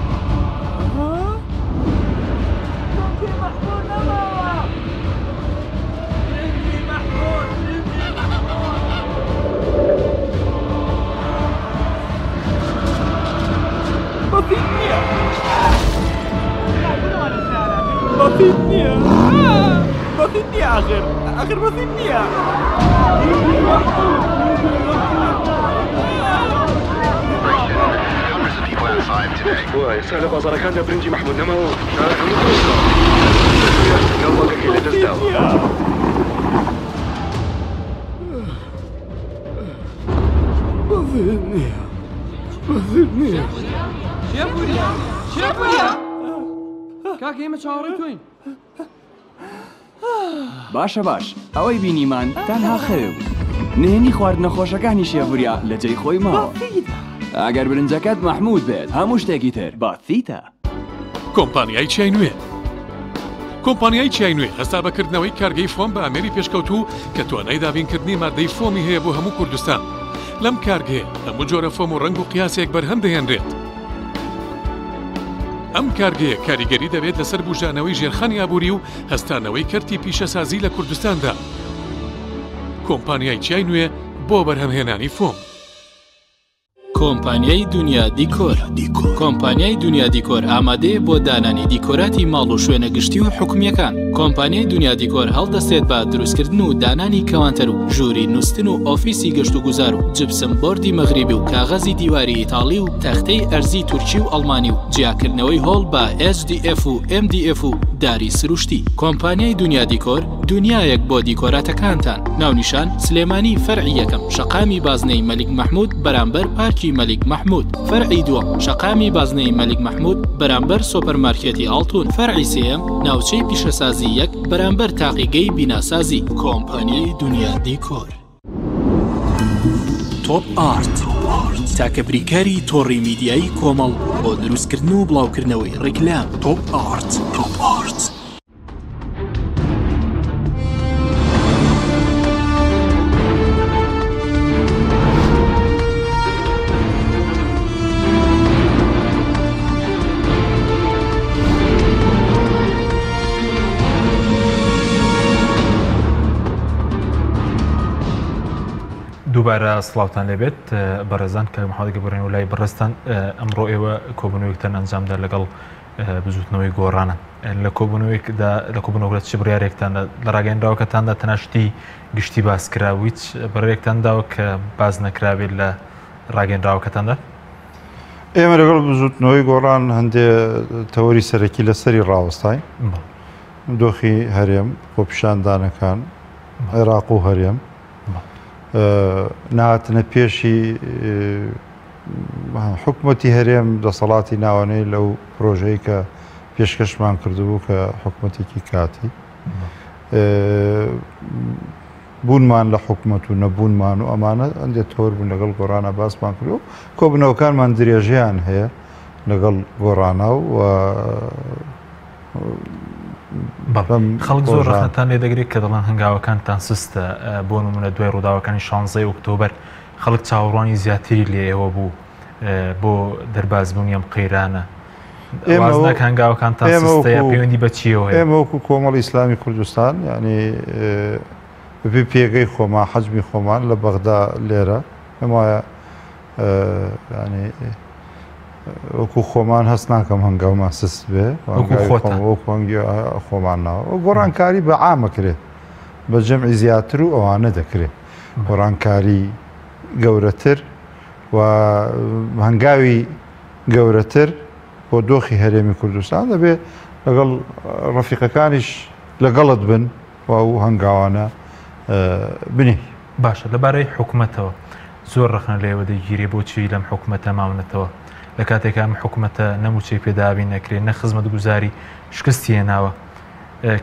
بسيط نية آخر بسيط نية سهل بازار كان برنجي محمود نمو يلا لك إلى دزداو بسيط نية شێفوریا کاکە ئێمە چاوەڕێی تۆین. باشە باش ئەوەی بینیمان تەنها خەوێ بوو نهێنی خوارد نەخۆشەکانی شێڤوریا لە جێی خۆی ماوە ئەگەر برنجەکەت مەحموود بێت هەموو شتێکی تر باتیتە. کۆمپانیای چای نوێ کۆمپانیای چای نوێ هەستا بەکردنەوەی کارگەی فۆم بە ئەمێری پێشکەوتوو کە توانای دابینکردنی مادەی فۆمی هەیە بۆ هەموو کوردستان. لەم کارگەیە هەموو جۆرە فۆم و ڕنگ و قیاسێک بەرهەم دەهێنرێت. ئەم کارگەیە کاریگەری دەبێت لەسەر بژانەوەی ژێرخانی ئابووری و هەستانەوەی کەرتی پیشەسازی لە کوردستاندا. کۆمپانیای چای نوێ بۆ بەرهەمهێنانی فۆم. کۆمپانیای دنیا دیکۆر کۆمپانیای دنیا دیکۆر ئامادەیە بۆ دانانی دیکۆراتی ماڵ و شوێنە گشتی و حکومیەکان. کۆمپانیای دنیا دیکۆر هەڵدەستێت بە دروستکردن و دانانی کەوانتەر و ژووری نووسن و ئۆفیسی گەشت و گوزار و جبسم بۆردی مەغریبی و کاغەزی دیواری ئیتاڵی و تەختەی ئەرزی تورکی و ئەڵمانی و جیاکردنەوەی هۆڵ بە HDF و MDF و داری سروشتی. کۆمپانیای دنیا دیکۆر دنیایەک بۆ دیکۆراتەکانتان. ناونیشان سلێمانی فەرعی یەکەم شەقامی بازنەی مەلیک مەحموود بەرامبەر پارکی مەلیک مەحموود. فەرعی دووەم شەقامی بازنەی مەلیک مەحموود بەرامبەر سۆپەرمارکێتی ئاڵتون. فەرعی سێیەم ناوچەی پیشەسازی یەک بەرامبەر تاقیگەی بیناسازی. کۆمپانیای دنیا دیکۆر. تۆپ ئارت تاکە بریکاری تۆڕی میدیایی کۆمەڵ بۆ دروستکردن و بڵاوکردنەوەی ڕیکلام. تۆپ ئارت. دووبارە سڵاوتان لێبێت بەڕێزان کە مححمەدی گەبڕین و لای بەڕێستان ئەمڕۆ ئێوە کۆبوونەوەیەکتان ئەنجامدا لەگەڵ بزوتنەوەی گۆڕانە لە کۆبوونەوەیەکدا لە کۆبوونەوە چ بڕیارێکتان لە ڕاگەیەندراوەکەتاندا تەناشتی گشتی باسکراوە هیچ بڕێکتانداوە کە باز نەکراوێت لە ڕاگەیەندراوەکەتاندا؟ ئێمە لەگەڵ بزوتنەوەی گۆڕان هەندێ تەوەری سەرەکی لەسەری ڕاوەستاین دۆخی هەرێم خۆپیشاندانەکان عێراق و هەرێم نهاتنە پێشی حکومەتی هەرێم دەسەڵاتی ناوانەی لەو پرۆژەی کە پێشکەشمان کردبوو کە حکومەتێکی کاتی بوونمان لە حکومەت و نەبوونمان و ئەمانە ئەندێ تۆر بوون لەگەڵ گۆڕانە باسمان کرد و کۆبنەوەکانمان درێژیان هەیە لەگەڵ گۆڕانە و خەڵک زۆر ڕەخنەتان لێ دەگرێت کە دەڵێن هەنگاوەکانتان سستە بۆ نمونە دوای ڕووداوەکانی 16 ئۆکتۆبەر خەڵک چاوەڕوانی زیاتری لێ ئێوە بوو بۆ دەربازبوونی ئەم قەیرانە ئێمە هەنگاوەکانتان سستەیە پەیوەندی بە چیەوە هەیە؟ ئێمە وەکو کۆمەڵی ئیسلامی کوردستان یعنی پێگەی خۆمان حەجمی خۆمان لە بەغدا لێرە ئەم وایە ینی وەکو خۆمان هەست ناکەم هەنگاومان سست بێ وەکوەنگی خۆمانناوە گۆڕانکاری بە عامەکرێت بە جەمعی زیاتر و ئەوانە دەکرێت گۆڕانکاری گەورەتر و هەنگاوی گەورەتر بۆ دۆخی هەرێمی کوردستان دەبێت لەگەڵ ڕەفیقەکانیش لەگەڵت بن و ئەو هەنگاوانە بنی. باشە لەبارەی حکوومەتەوە زۆر ڕەخنە لێوە دەگیری بۆچی لەم حکوومەتە ماونەتەوە لە کاتێکا ئەم حکوومەتە نەموچەی پێداوی نەکرێت نە خزمەت گوزاری شکستی هێناوە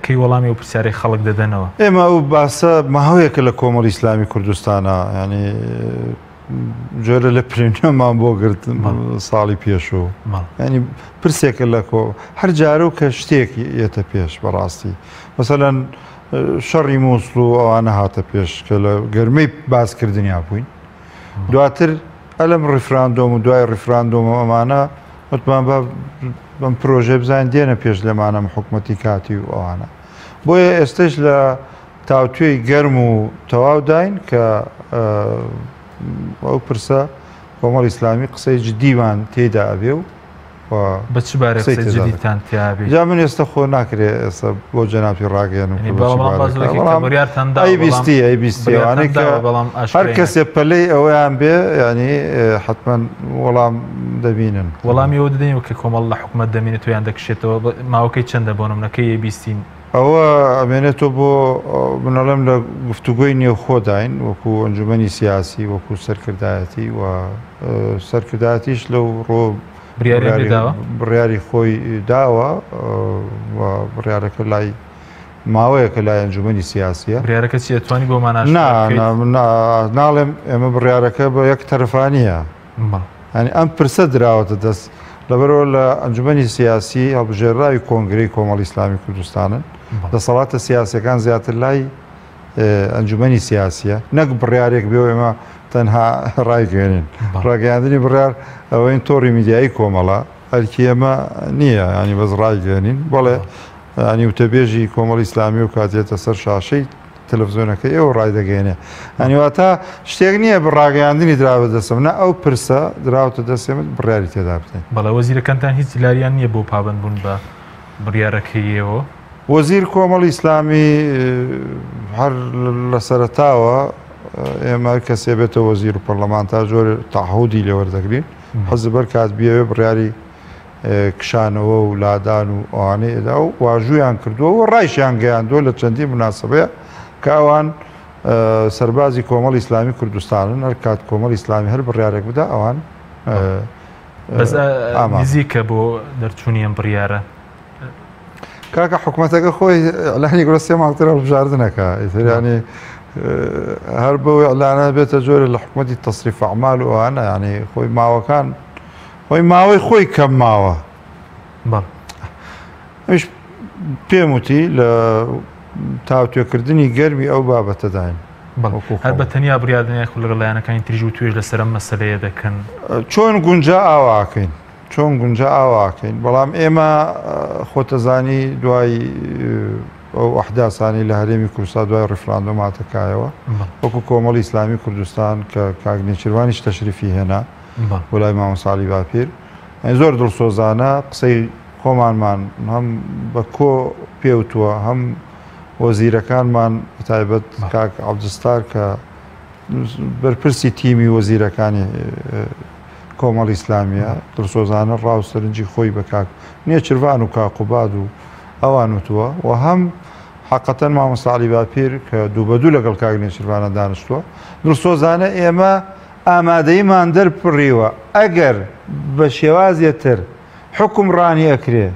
کەی وەڵامی و پرسیارەی خەڵک دەدەنەوە. ئێمە ئەو باسە ماهەیەکە لە کۆمەڵی ئیسلامی کوردستانە ینی جۆرە لە پرێنەمان بۆ گرتن ساڵی پێشوو ینی پرسێکە لە کۆ هەر جارە و کە شتێکی ئێتە پێش بەڕاستی مەسەلەن شەڕی مووسڵ و ئەوانە هاتە پێش کە لە گەرمەی باسکردنیا بووین دواتر ئەلم ڕیفراندۆم و دوای ڕیفراندۆم ئەمانە وتمان بەم پرۆژێ بزانین دێنە پێش لەمانە حکومەتی کاتی و ئەوانە بۆیە ئێستش لە تاوتوێی گەرم و تەواو داین کە ئەو پرسە کۆمەڵ ئیسلامی قسەی جدیوان تێدا ئەبێ و بە چ بارێ قسەی جدیتان تیابێ جا من ئێستا خۆ ناکرێ ئێستا بۆ جەنابی ڕاگەیان ئەیبیستیوانەی کە هەر کەسێ پەلەی ئەوەیان بێ ینی حتمما وەڵام دەبینن وەڵامی ئەوە دەدەین کە کۆمەڵ لە حکومەت دەمێنێت تویان دەکشێتەوە ماوەکەی چەندە بۆ نمونەکەی بیستین ئەوە ئەمێنێتەوە بۆ منەڵم لە گفتوگۆی نێو خۆداین وەکو ئەنجومەنی سیاسی وەکو سەرکردایەتی و سەرکردایەتیش لەو ڕۆ بڕیاری خۆی داوە بڕیارەکە لای ماوەیەکە لای ئەنجومەنی سیاسیە بڕیارەکە چی دەتوانی بۆمان ناڵێم ئێمە بڕیارەکە بە یەک تەرفانیە ینی ئەم پرسە دراوەتە دەست لەبەرەوە لە ئەنجومەنی سیاسی هەڵبژێڕاوی کۆنگرەی کۆمەڵی ئیسلامی کوردستانن دەسەڵاتە سیاسیەکان زیاتر لای ئەنجومەنی سیاسیە نەک بڕیارێک بێ ئێمە تەنها ڕایگەێنین ڕاگەاندنی بڕیار ئەوەین تۆڕی میدیایی کۆمەڵە هەرکی ئەمە نییە ینی بەس ڕایگەێنین بەڵێ ینی وتەبێژی کۆمەڵی ئیسلامی و کاتێتە سەر شاشەی تەلەڤزیۆنەکە ئێوە ڕایدەگەێنێ ئەنیواتە شتێک نییە بڕاگەاندنی دراوە دەسم نە ئەو پرسە دراوتە دەستێمت بڕیاری تێدا بتین بەڵێ وەزیرەکەتان هیچ لاریان نییە بۆ پابند بوون بە بڕیارەکەیەوە وەزیر کۆمەڵی ئیسلامی هەر لە سەرەتاوە ئێمە کەسێ بێتە وەزیر و پەرلەمان تا زۆر تاحودی لێوەردەگرین حەز بەر کات بیاوێ بڕیاری کشانەوە و لادان و ئەوانەی ئێدا و واژوویان کردووە و ڕایشیان گەیاندووە لە چەندی مناسبەیە کە ئەوان سەربازی کۆمەڵی ئیسلامی کوردستانن هەر کات کۆمەڵی ئیسلامی هەر بڕیارێک بدا ئەوان نزیکە بۆ دەرچوونی ئەم بڕیارە کاکە حکوومەتەکە خۆی ئەلانی گرە سێ ماڵترە بژاردنەکە ئیترانی هەر بەوەی ئەلانە بێتە جۆرە لە حکوومەتی تەصریف ئەعمال و ئەوانە ینی خۆی ماوەکان خۆی ماوەی خۆی کەم ماوە ئەویش پێم وتی لە تاوتوێکردنی گەرمی ئەو بابەتەداین هەر بە تەنیا بڕیاردنیای خۆ لەگەڵایەنەکانی تریژ و توێژ لەسەر مەسەلەیە دەکەن چۆن گونجا ئاواکەین چۆن گونجا ئاواکەین بەڵام ئێمە خۆتەزانی دوای ئەو ئەحداسانی لە هەرێمی کوردستان دوای ڕیفراندۆم هاتەکایەوە وەکو کۆمەڵی ئیسلامی کوردستان کە کاگنێچیروانیش تەشریفی هێنا بۆ لای مامۆساعەلی باپیر زۆر دڵسۆزانە قسەی خۆمانمان هەم بە کۆ پێوتووە هەم وەزیرەکانمان تایبەت کاک عەبدولستار کە بەرپرسی تیمی وەزیرەکانی کۆمەڵی ئیسلامیە دڵسۆزانە ڕاو سەرنجی خۆی بە کاک نێچیروان و کاقوباد و ئەوان وتووە و هەم حەقەتەن مامۆساعەلی باپیر کە دوو بە دوو لەگەڵ کاک نێچیروانە دانیشتووە دڵسۆزانە ئێمە ئامادەیمان دەرپڕیوە ئەگەر بە شێوازێتر حکومڕانی ئەکرێ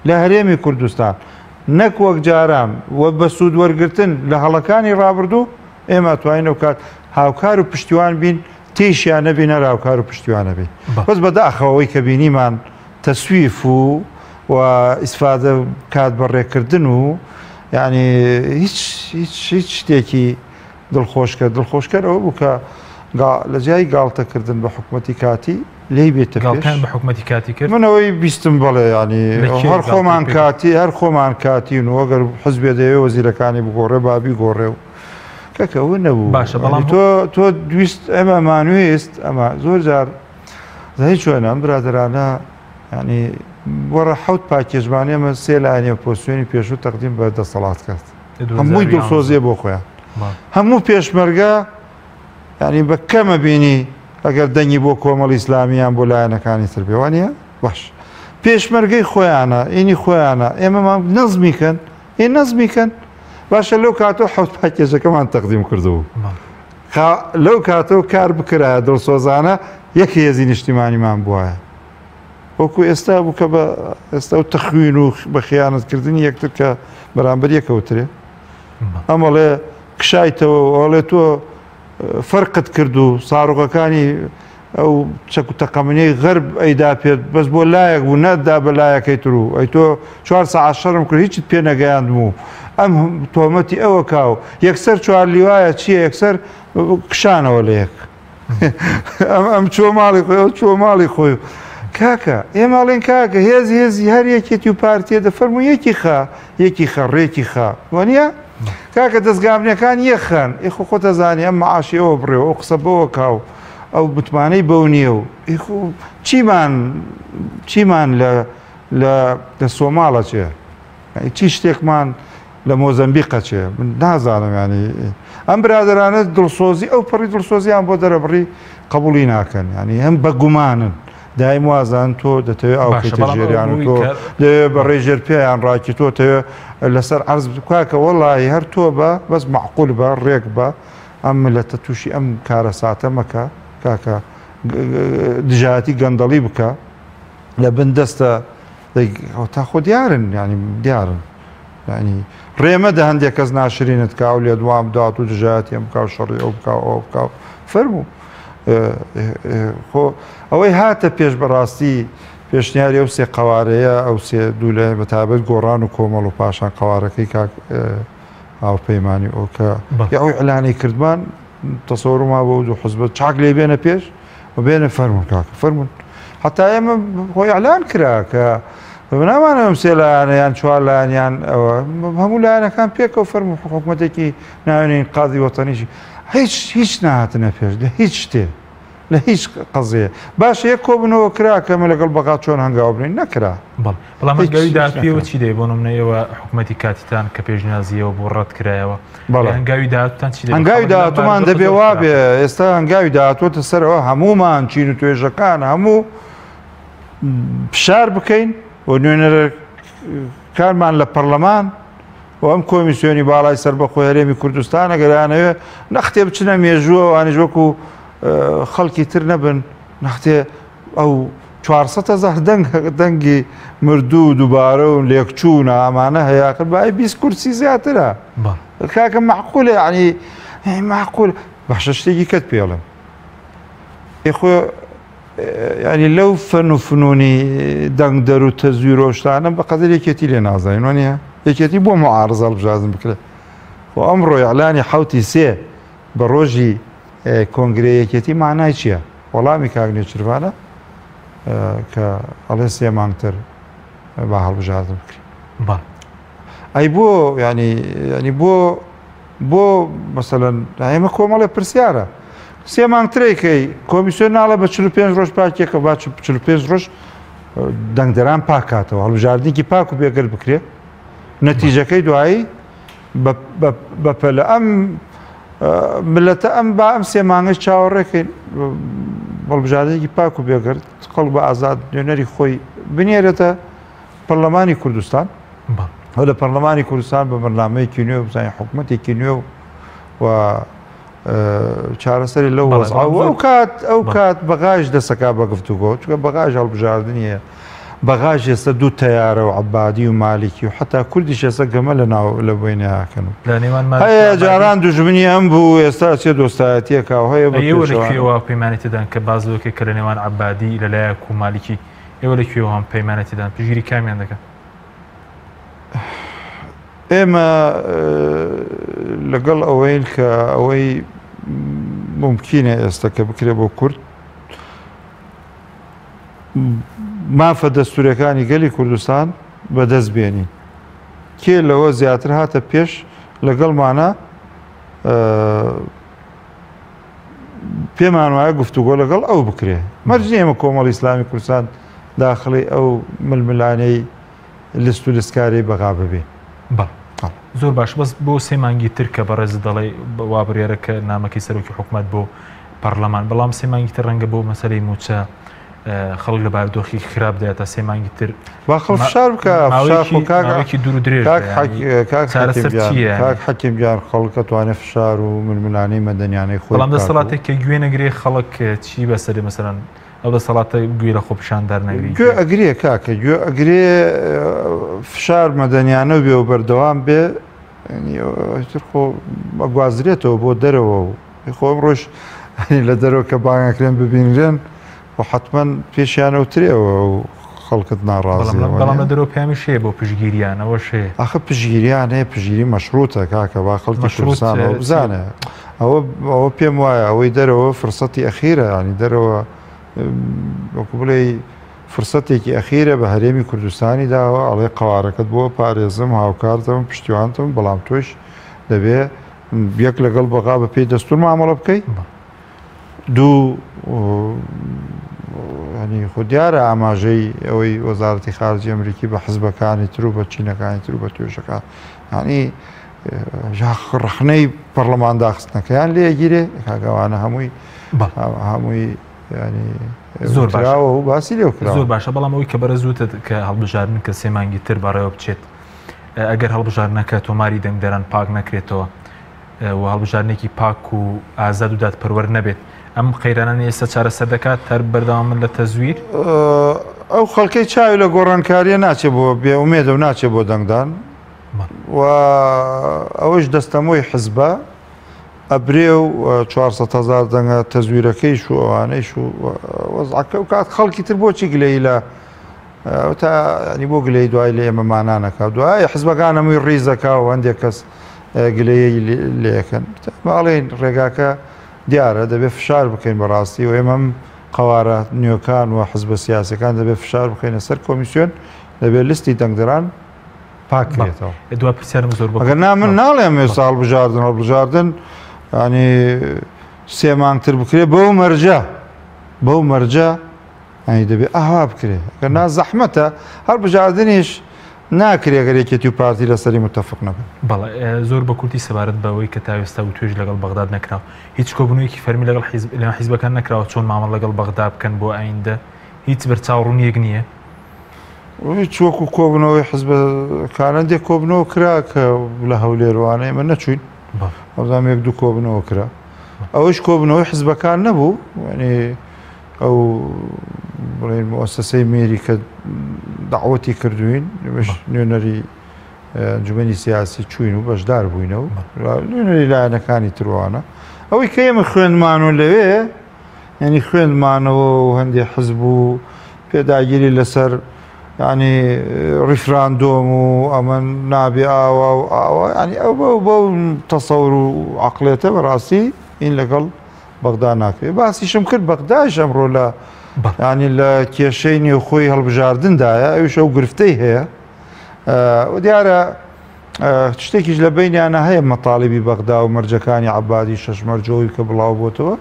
لە هەرێمی کوردستان نەک وەک جاران و بە سوود وەرگرتن لە هەڵەکانی ڕابردوو ئێمە توانینەوە کات هاوکار و پشتیوان بین تێشیان نەبینە هاوکار و پشتیوانە بین بەس بەداخەوەی کە بینیمان تەسویف و ئیسفادە کات بەڕێکردن و یعنی هیچ شتێکی دڵخۆشکەر ئەوە بوو کە لە جیای گاڵتەکردن بە حکوومەتی کاتی لی بێتە بە حکوومەتی کاتی کرد منەوەی بیستم بڵێ ینی هەر خۆمان کاتی هەر خۆمان کاتین و ئەگەر حزبێ دەوێ وەزیرەکانی بگۆڕێ بابی گۆڕێ و کەکەوە نەبوو باشە بەڵام تۆ دویست ئەمە مانوێست ئەمە زۆر جار هیچ چۆنە ئەم برادرانە ینی وەڕە حەوت پاکێژبانی ئەمە سێ لایەنێ پۆسیۆنی پێشوو تەقدیم بە دەسەڵات کرد هەمووی دڵسۆزیە بۆ خۆیان هەموو پێشمەرگە ینی بە کەمە بینی ئەگەر دەنگی بۆ کۆمەڵی ئیسلامیان بۆ لایەنەکانی تر بێوانە باش پێشمەرگەی خۆیانە ئینی خۆیانە ئێمەمان نەزمیکەن نەزمیکەن باشە لەو کاتەوە حەوت پاکێژەکەمان تەقدیم کردووە لەو کاتەوە کار بکرایە دڵسۆزانە یەکی هێزی نیشتیمانیمان بواە وەکو ئێستا بوو کە بە ئێستا و تەخوین و بە خیانەتکردنی یەکتر کە بەرامبەر یەکەوترێ ئەمەڵێ کشایتەوە ئەڵێ تۆ فەرقت کرد و ساڕۆغەکانی ئەو چەک و تەقەمنەی غەرب ئەیدا پێت بەس بۆ لایەک بوو نەتدا بە لایەکەی تر و ئەی تۆ 4 ساعت شەڕم کرد هیچت پێ نەگەیاندم و ئەم تۆمەتی ئەوە کاو یەکسەر چوار لیوایە چییە یەکسەر کشانەوە لە یەک ئەم چۆ ماڵی خۆی ئەو چۆ ماڵی خۆی کاکە ئێماڵێن کاکە هێزی هەر یەکێتی و پارتیە دەفەرمو یەکی خە ڕێکی خا وانە کاکە دەستگامنیەکان یەخەن ئیخۆ خۆتە زانی ئەم معاشی ئەوە بڕێەوە ئەو قسە بەوە کاو ئەو متمانەی بەو نییە و چیمان لە سۆماڵە چێ چی شتێکمان لە مۆزەمبیقە چێ من نازانم ینی ئەم برادرانە دڵسۆزی ئەو پەڕی دڵسۆزیان بۆ دەرەبڕی قبولی ناکەن ینی هەم بەگومانن دایم وازان تۆ دەتەوێت ئەو ژێریان و تۆ دەوێت بە ڕێژێر پێیان ڕاکی تۆ تەوێت لەسەر عەرز بکاکە وەڵی هەر تۆ بە بەس معقول بە ڕێک بە ئەم ملەتە تووشی ئەم کارە ساتە مەکە کاکە دژایەتی گەندەڵی بکە لە بن دەستە تا خۆ دیارن ینی دیارن ینی ڕێمەدە هەندێک کەس ناشرینت کا و لێ دوام دات و دژایەتی ئەم بکاو شەڕی ئەو بکاو ئەو بکاو فەرموو خۆ ئەوەی هاتە پێش بەڕاستی پێشنیاری ئەو سێ قەوارەیە ئەو سێ دوو لە بەتابەت گۆڕان و کۆمەڵ و پاشان قەوارەکەی کاک هاوپەیمانی ئەوکە یا ئەوی ئەلانەی کردمان تەسەوڕما بۆ دوو حزبەت چاک لێ بێنە پێش و بێنە فەرمون کاکە فەرمون حتا ئێمە خۆی ئەلان کرا کە نامانە ئەم سێ لایەنەیان چوار لایەنیان ئەوە هەموو لایەنەکان پێکەوە فەرمو حکوومەتێکی ناوێنین قازی وەتەنیشی هیچ نهاتنە پێش لە هیچ شتێ لە هیچ قەزەیە باشە یەک کۆبنەوە کرا کەمە لەگەڵ بەقا چۆن هەنگاو بنین نەکرا بەڵام هەنگاوی داهاتوویەوە چی دەی بۆ نمونەیەوە حکوومەتی کاتیتان کە پێشنیازیەوە بۆ ڕەت کرایەوە هەنگاوی داهاتوتان چی هەنگاوی داهاتومان دەبێ وابێ ئێستا هەنگاوی داهاتوتە سەرەوە هەمومان چین و توێژەکان هەموو فشار بکەین و نوێنەرە کارمان لە پەرلەمان و ئەم کۆمیسیۆنی باڵای سەربەخۆی هەرێمی کوردستان ئەگەرانەوێ نەختێ بچنە مێژووە وانیش وەکو خەڵکی تر نەبن نەختێ ئەو 400,000 دەنگی مردوو دووبارە و لێکچوونە ئەمانە هەیە کرد بای 20 کورسی زیاترە کاکە معقولە ینی معقول بەخشە شتێکی کەت پێڵم خۆ ینی لەو فەن و فنوونی دەنگ دەر و تەزویر و شتانە بە قەدر یەکێتی لێ نازانین وانە یەکێتی بۆ معارزە بژازم بکرێت خۆ ئەمڕۆ ئەعلانی حوتی سێ بە ڕۆژی کۆنگرێ یەکێتی مانای چییە؟ وەڵامی کاگنێ چربانە کە ئەڵێ سێ مانگتر با هەڵبژاردن بکرێت ئەی بۆ ینی بۆ مەسەلەن ئێمە کۆمەڵێ پرسیارە سێ مانگترێکەی کۆمیسیۆن ناڵە بە 45 ڕۆژ پاکێکە با 45 ڕۆژ دەنگدەران پاکاتەوە هەڵبژاردنێکی پاک و بێگەر بکرێت نەتیجەکەی دوایی بەپەلە ئەم ملەتە ئەم با ئەم سێ مانگەی چاوەڕێکەین هەڵبژاردنێکی پاک و بێگەر خەڵک بە ئازاد نوێنەری خۆی بنێرێتە پەرلەمانی کوردستان لە پەرلەمانی کوردستان بە بەرنامەیەکی نوێ بزانین حکوومەتێکی نوێ و چارەسەری لەو ئەو کات بەغاژ دەسەکا بە گفتوگۆ چونکە بەغاژ هەڵبژاردنیە بەغاژ ئێستا دوو تەیارە و عەبادی و مالیکی و حتا کوردیش ئێستا گەمە لە بۆینەکەن و هەیە جاران دوژمنی ئەم بوو ئێستا چێ دۆستایەتیەکە و هەیە ئێوە پەیمانێتدان کە بازەوەکە کە لە نێوان عەبادی لەلایەک و مالیکی ئێوە لەکوێوە هەم پەیمانێتدان پژگیری کامیان دەکەن ئێمە لەگەڵ ئەوەین کە ئەوەی ممکنە ئێستا کە بکرێ بۆ کورد مافە دەستوورەکانی گەلی کوردستان بەدەست بێنی کێ لەوە زیاتر هاتە پێش لەگەڵمانە پێمان وایە گفتوگۆ لەگەڵ ئەو بکرێ مەرجێ ئێمە کۆمەڵی ئیسلامی کوردستان داخڵی ئەو ململانەی لست و لسکاری بەغا ببێ زۆر باش بەس بۆ سێ مانگی تر کە بەڕێز دەڵێ وا بڕیارە کە نامەکەی سەرۆکی حکوومەت بۆ پەرلەمان بەڵام سێ مانگی تر ڕەنگە بۆ مەسەلەی موچە خەڵک لە بارودۆخی خراپ دێتە سێ مانگی تر با خەڵ فشار بکە ماوەیەکی دوور و درێژ کاک حەکیم گیان خەڵکە توانێت فشار و ململانەی مەدەنیانەی خۆی بەڵام دەسەڵاتێک کە گوێ نەگرێ خەڵک چی بەسەری مەسەرەن ئەو دەسەڵاتە گوێ لە خۆپیشاندار نەگری گوێ ئەگرێ کاکە گوێ ئەگرێ فشار مەدەنیانە بێ و بەردەوام بێ تر خۆ گوازرێتەوە بۆ دەرەوە و خۆم ڕۆژ لە دەرەوە کە بانگەکرێن ببینرێن و حتمما پێشیانەوترێەوە و خەڵکت ناڕازی بەڵام لە دەرەوە پامی شێ بۆ پشگیریانەوە شێ ئەخە پشگیریان هەیە پژگیری مەشروتە کاکە با خەڵکی کوردستانەوە بزانێ ئەوە پێم وایە ئەوەی دەرەوە فرسەتی ئەخیرە ینی دەرەوە وەکو بڵێ فرسەتێکی ئەخیرە بە هەرێمی کوردستانی داوە ئەڵێ قوارەکەت بۆ پارێزم هاوکارتەوە پشتیوانتم بەڵام تۆش دەبێ یەک لەگەڵ بەغا بە پێی دەستور مامەڵە بکەیت دوو ینی خۆ دیارە ئاماژەی ئەوەی وەزارەتی خارجی ئەمریکی بە حزبەکانی تر و بە چینەکانی تر و بە توێژەکان ینی ڕخنەی پەرلەمان داخستنەکەیان لێگیرێ کاگەوانە هەمووی ینی زۆر باشەوە و باسی لێکرا زۆر باشە بەڵام ئەوەی کە بەرە زووتە کە هەڵبژارن کە 3 مانگی تر بەڕێوە بچێت ئەگەر هەڵبژارنەکە تۆماری دەنگدەران پاک نەکرێتەوە و هەڵبژارنێکی پاک و ئازاد و دادپەروەر نەبێت ئەم قەیرانان ئێستا چارەسەر دەکات هەر بەردەوام من لە تەزویر ئەو خەڵکەی چاوی لە گۆڕانکاریە ناچێت بۆ بێئومێدە و ناچێت بۆ دەنگدان و ئەوەش دەستەمۆی حزبە ئەبرێ و 400,000 دەنگە تەزویرەکەیش و ئەوانەیش و وەزعەکە و کات خەڵکی تر بۆچی گلەی لە تا ینی بۆ گلەی دوای لە ئێمەمانانەکە دوای حزبەکان هەمووی ڕیزەکە و هەندێک کەس گلەیەی لێەکەن باڵێن ڕێگاکە دیارە دەبێت فشار بکەین بەڕاستی و ئێمەم قەوارە نوێکان و حزبە سیاسەکان دەبێت فشار بکەینە سەر کۆمیسیۆن دەبێت لیستی دەنگدەران پاکرێتەوە دوای پرسیارم زۆر ئەگەر من ناڵێم ێستا هەڵبژاردن هەڵبژاردن ینی 3 مانگتر بکرێ بەو مەرجە ئەنی دەبێت ئاوا بکرێ ئەگەر نا زەحمەتە هەڵبژاردنیش ناکرێ گەرێکێتی و پارتی لەسەری متتەفق نەبن بەڵێ زۆر بە کورتی سەبارەت بەوەی کە تا ئێستا و توێژ لەگەڵ بەغداد نەکراوە هیچ کۆبوونەوەیکی فەرمی لەگەڵ حیزبەکان نەکراوە چۆن مامەڵ لەگەڵ بەغدا بکەن بۆ ئایندە هیچ بەرچاوڕوونیەک نییە هیچ وەکو کۆبنەوەی حزبەکانەندێک کۆبنەوە کرا کە لە هەولێروانەی من نەچوین ئەوزام 1-2 کۆبنەوە کرا ئەوەش کۆبنەوەی حزبەکان نەبوو ینی ئەو بڵێن مؤسسەی مێری کە داوەتی کردوین نوێنەری انجومەنی سیاسی چوین و بەشدار بووینەوە نوێنەری لایەنەکانی تروانە ئەوەی کە ئێمە خوێنمانەوە لەوێ ینی خوێنمانەوە و هەندێک حزب و پێداگیری لەسەر ینی ریفراندۆم و ئەمە نابێ ئاوا و ئاوا ینی ئەو بەو تەسەور و عەقڵێتە بەڕاستی ئین لەگەڵ بەغدا ناکرێت باسیشم کرد بەغداش ئەمڕۆ لە ینی لە کێشەی نێوخۆی هەڵبژاردندایە ئەوش ئەو گرفتەی هەیە و دیارە شتێکیش لە بینیانە هەیە مەتاڵیبی بەغدا و مەرجەکانی عەبادی شەشمەرجەوەی کە بڵاو بۆتەوە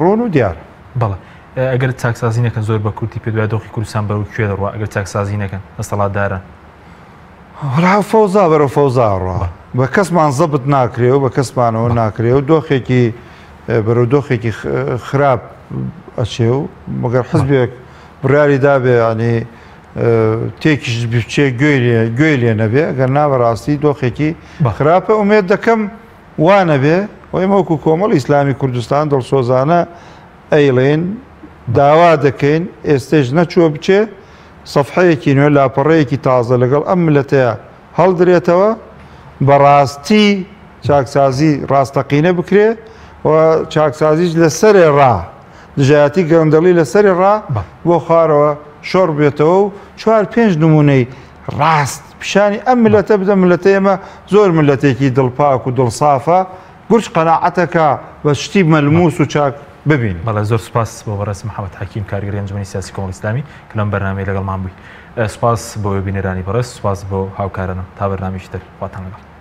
ڕۆن و دیار بەڵێ ئەگەر چاکسازی نەکەن زۆر بە کورتی پێ دوای دۆخی کوردستان بەرەو کوێ دەڕوا ئەگەر چاکسازی نەکەن دەسەڵاتدارن فەوزا بەرەو فەوزا ڕوا بە کەسمان زەبت ناکرێ و بە کەسمانەوە ناکرێ و دۆخێکی بەرەو دۆخێکی خراپ ئەچێ و مەگەر حزبێک بڕیاری دابێ ینی تێکیش بچێ گوێی لێ نەبێ ئەگەر نابەڕاستی دۆخێکی خراپە ئومێد دەکەم وانە بێ و ئێمە وەکو کۆمەڵ ئیسلامی کوردستان دڵسۆزانە ئەیڵێن داوا دەکەین ئێستێش نەچووە بچێ سەفحەیەکی نوێ لاپەڕەیەکی تازە لەگەڵ ئەم ملەتەیە هەڵدرێتەوە بەڕاستی چاکسازی ڕاستەقینە بکرێ و چاکسازیش لەسەرێ ڕا دژایەتی گەندەڵی لەسەری ڕا بۆ خوارەوە شۆڕ بێتەوە و 4-5 نمونەی ڕاست پیشانی ئەم ملەتە بدە ملەتە ئێمە زۆر ملەتێکی دڵپاک و دڵسافە گورج قەناعەتەکە بە شتی مەلموس و چاک ببین بەڵێ زۆر سپاس بۆ بەڕێز محەممەد حەکیم کارگەری ئەنجومەنی سیاسی کۆمەڵی ئیسلامی کە لەم بەرنامەی لەگەڵمان بووی سپاس بۆ بینەرانی بەڕێز سپاس بۆ هاوکارانم تا بەرنامەی تر خواتان لەگەڵ